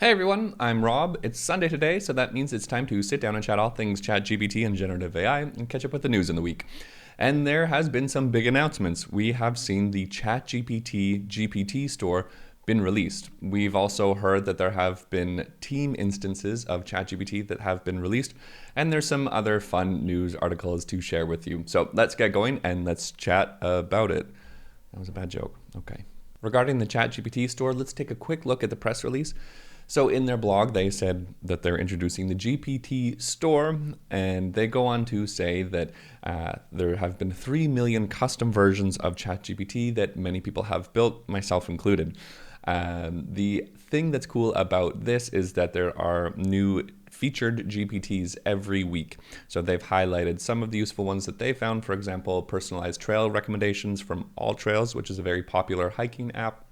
Hey everyone, I'm Rob. It's Sunday today, so that means it's time to sit down and chat all things ChatGPT and generative AI and catch up with the news in the week. And there has been some big announcements. We have seen the ChatGPT GPT store been released. We've also heard that there have been team instances of ChatGPT that have been released, and there's some other fun news articles to share with you. So let's get going and let's chat about it. That was a bad joke. Okay. Regarding the ChatGPT store, let's take a quick look at the press release. So in their blog, they said that they're introducing the GPT store, and they go on to say that there have been 3 million custom versions of ChatGPT that many people have built, myself included. The thing that's cool about this is that there are new featured GPTs every week. So they've highlighted some of the useful ones that they found. For example, personalized trail recommendations from All Trails, which is a very popular hiking app.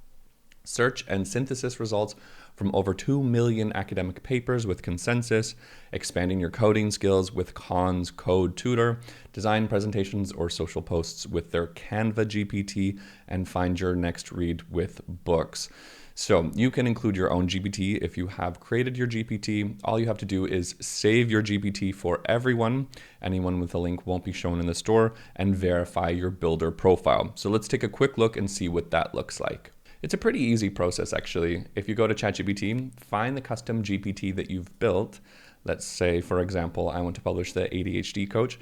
Search and synthesis results from over 2 million academic papers with consensus, expanding your coding skills with Khan's Code Tutor, design presentations or social posts with their Canva GPT, and find your next read with books. So you can include your own GPT if you have created your GPT. All you have to do is save your GPT for everyone. Anyone with a link won't be shown in the store, and verify your builder profile. So let's take a quick look and see what that looks like. It's a pretty easy process, actually. If you go to ChatGPT, find the custom GPT that you've built. Let's say, for example, I want to publish the ADHD coach.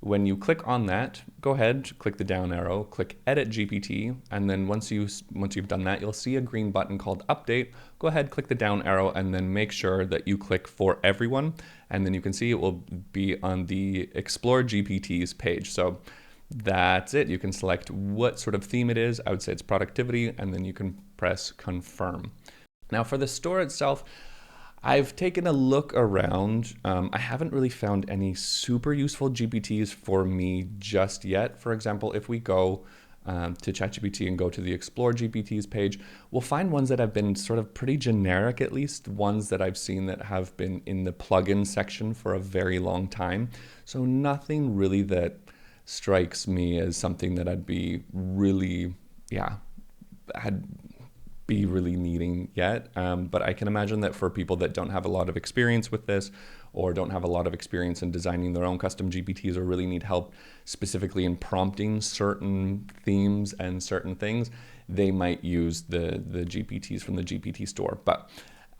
When you click on that, go ahead, click the down arrow, click Edit GPT, and then once you've done that, you'll see a green button called Update. Go ahead, click the down arrow, and then make sure that you click For Everyone, and then you can see it will be on the Explore GPTs page. So that's it. You can select what sort of theme it is. I would say it's productivity, and then you can press confirm. Now for the store itself, I've taken a look around. I haven't really found any super useful GPTs for me just yet. For example, if we go to ChatGPT and go to the Explore GPTs page, we'll find ones that have been sort of pretty generic, at least ones that I've seen that have been in the plugin section for a very long time. So nothing really that strikes me as something that I'd be really, really needing yet. But I can imagine that for people that don't have a lot of experience with this, or don't have a lot of experience in designing their own custom GPTs, or really need help specifically in prompting certain themes and certain things, they might use the GPTs from the GPT store. But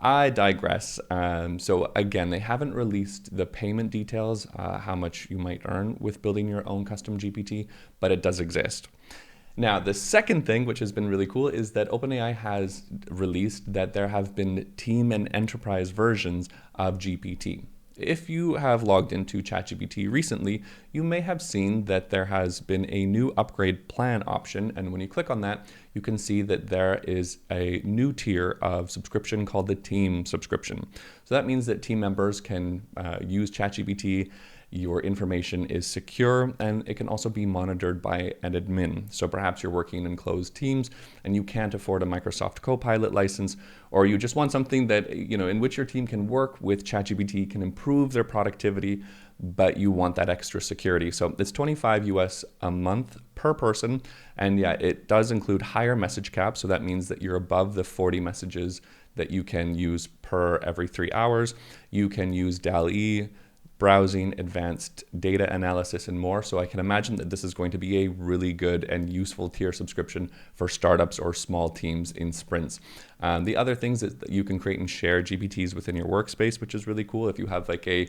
I digress. So again, they haven't released the payment details, how much you might earn with building your own custom GPT, but it does exist. Now, the second thing, which has been really cool, is that OpenAI has released that there have been team and enterprise versions of GPT. If you have logged into ChatGPT recently, you may have seen that there has been a new upgrade plan option, and when you click on that, you can see that there is a new tier of subscription called the Team subscription. So that means that team members can use ChatGPT. Your information is secure, and it can also be monitored by an admin. So perhaps you're working in closed teams and you can't afford a Microsoft Copilot license, or you just want something that, in which your team can work with ChatGPT, can improve their productivity, but you want that extra security. So it's $25 US a month per person. And yeah, it does include higher message caps. So that means that you're above the 40 messages that you can use per every 3 hours. You can use DALL-E, browsing, advanced data analysis, and more. So I can imagine that this is going to be a really good and useful tier subscription for startups or small teams in sprints. The other things that you can create and share GPTs within your workspace, which is really cool if you have like a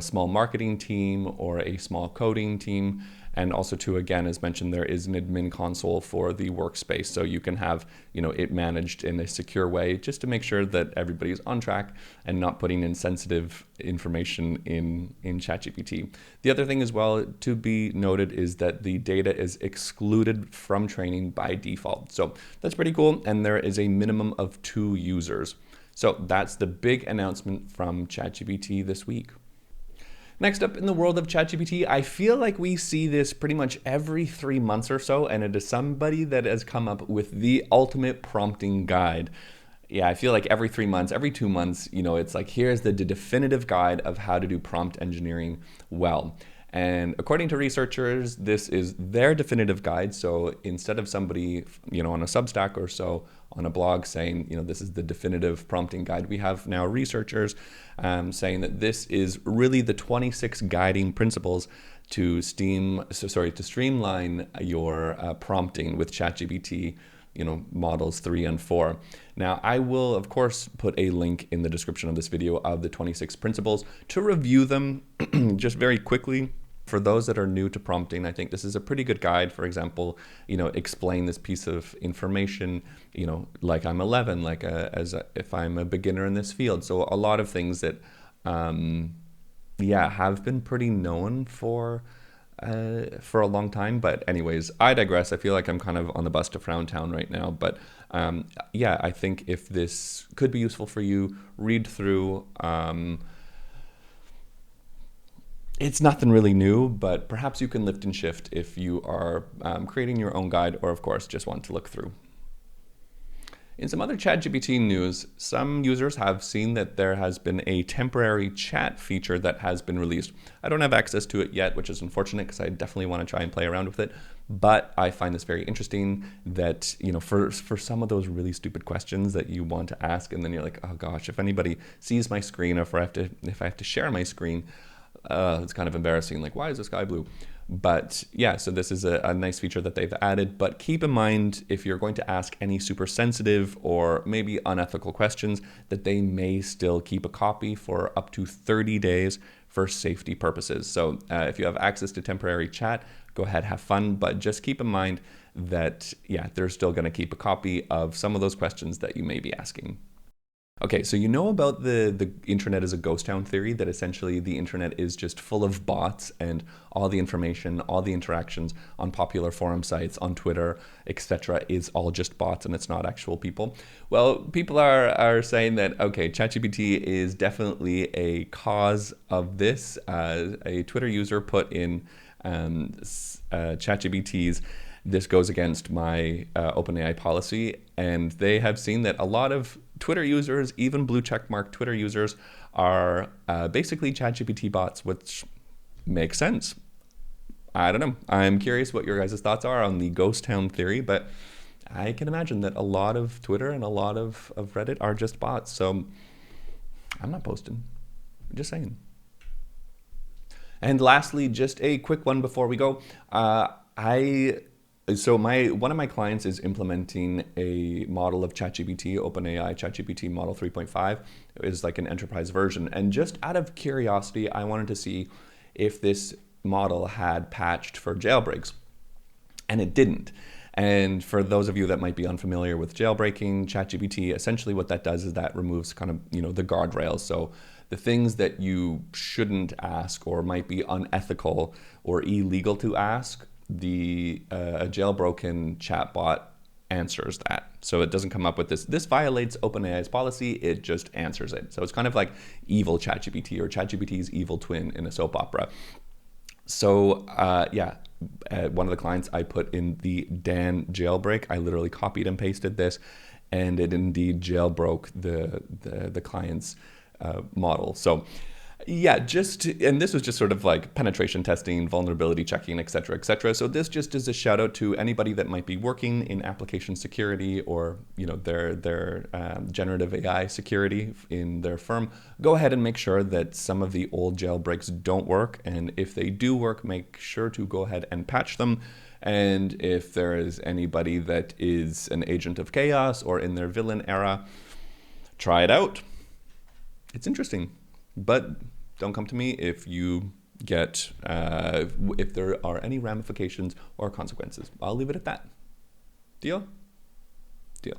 small marketing team or a small coding team. And also too, again, as mentioned, there is an admin console for the workspace. So you can have, it managed in a secure way just to make sure that everybody's on track and not putting in sensitive information in ChatGPT. The other thing as well to be noted is that the data is excluded from training by default. So that's pretty cool. And there is a minimum of 2 users. So that's the big announcement from ChatGPT this week. Next up in the world of ChatGPT, I feel like we see this pretty much every 3 months or so, and it is somebody that has come up with the ultimate prompting guide. Yeah, I feel like every 3 months, every 2 months, it's like, here's the definitive guide of how to do prompt engineering well. And according to researchers, this is their definitive guide. So instead of somebody, on a Substack or so on a blog saying, this is the definitive prompting guide, we have now researchers saying that this is really the 26 guiding principles to streamline your prompting with ChatGPT, models 3 and 4. Now, I will, of course, put a link in the description of this video of the 26 principles to review them just very quickly. For those that are new to prompting, I think this is a pretty good guide. For example, explain this piece of information, like I'm 11, if I'm a beginner in this field. So a lot of things that, have been pretty known for a long time. But anyways, I digress. I feel like I'm kind of on the bus to Frowntown right now. But I think if this could be useful for you, read through. It's nothing really new, but perhaps you can lift and shift if you are creating your own guide or, of course, just want to look through. In some other ChatGPT news, some users have seen that there has been a temporary chat feature that has been released. I don't have access to it yet, which is unfortunate because I definitely want to try and play around with it. But I find this very interesting that, for some of those really stupid questions that you want to ask, and then you're like, oh gosh, if anybody sees my screen or if I have to share my screen, it's kind of embarrassing. Like, why is the sky blue? But yeah, so this is a nice feature that they've added. But keep in mind, if you're going to ask any super sensitive or maybe unethical questions, that they may still keep a copy for up to 30 days for safety purposes. So if you have access to temporary chat, go ahead, have fun. But just keep in mind that, they're still going to keep a copy of some of those questions that you may be asking. Okay, so about the internet as a ghost town theory, that essentially the internet is just full of bots and all the information, all the interactions on popular forum sites, on Twitter, etc. is all just bots and it's not actual people. Well, people are saying that, okay, ChatGPT is definitely a cause of this. A Twitter user put in ChatGPT's "this goes against my OpenAI policy," and they have seen that a lot of Twitter users, even blue checkmark Twitter users, are basically ChatGPT bots, which makes sense. I don't know. I'm curious what your guys' thoughts are on the ghost town theory, but I can imagine that a lot of Twitter and a lot of Reddit are just bots. So I'm not posting. I'm just saying. And lastly, just a quick one before we go. So one of my clients is implementing a model of ChatGPT, OpenAI ChatGPT model 3.5. It is like an enterprise version. And just out of curiosity, I wanted to see if this model had patched for jailbreaks. And it didn't. And for those of you that might be unfamiliar with jailbreaking, ChatGPT, essentially what that does is that removes kind of, the guardrails. So the things that you shouldn't ask or might be unethical or illegal to ask, a jailbroken chatbot answers that. So it doesn't come up with this violates OpenAI's policy, it just answers it. So it's kind of like evil ChatGPT or ChatGPT's evil twin in a soap opera. So one of the clients, I put in the Dan jailbreak. I literally copied and pasted this, and it indeed jailbroke the client's model. So and this was just sort of like penetration testing, vulnerability checking, et cetera, et cetera. So this just is a shout out to anybody that might be working in application security or, their generative AI security in their firm. Go ahead and make sure that some of the old jailbreaks don't work. And if they do work, make sure to go ahead and patch them. And if there is anybody that is an agent of chaos or in their villain era, try it out. It's interesting. But don't come to me if you get, if there are any ramifications or consequences. I'll leave it at that. Deal? Deal.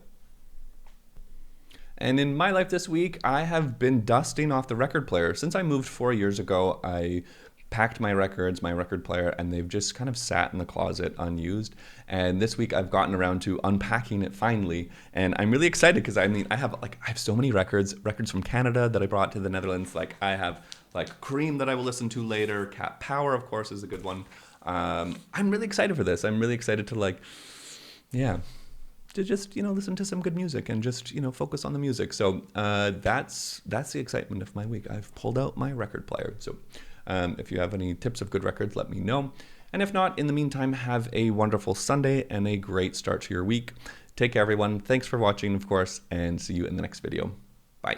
And in my life this week, I have been dusting off the record player. Since I moved 4 years ago, I packed my records, my record player, and they've just kind of sat in the closet unused. And this week I've gotten around to unpacking it finally. And I'm really excited because I have so many records from Canada that I brought to the Netherlands. Like I have like Cream that I will listen to later. Cat Power, of course, is a good one. I'm really excited for this. I'm really excited to to just, listen to some good music and just, focus on the music. So that's the excitement of my week. I've pulled out my record player. So If you have any tips of good records, let me know. And if not, in the meantime, have a wonderful Sunday and a great start to your week. Take care, everyone. Thanks for watching, of course, and see you in the next video. Bye.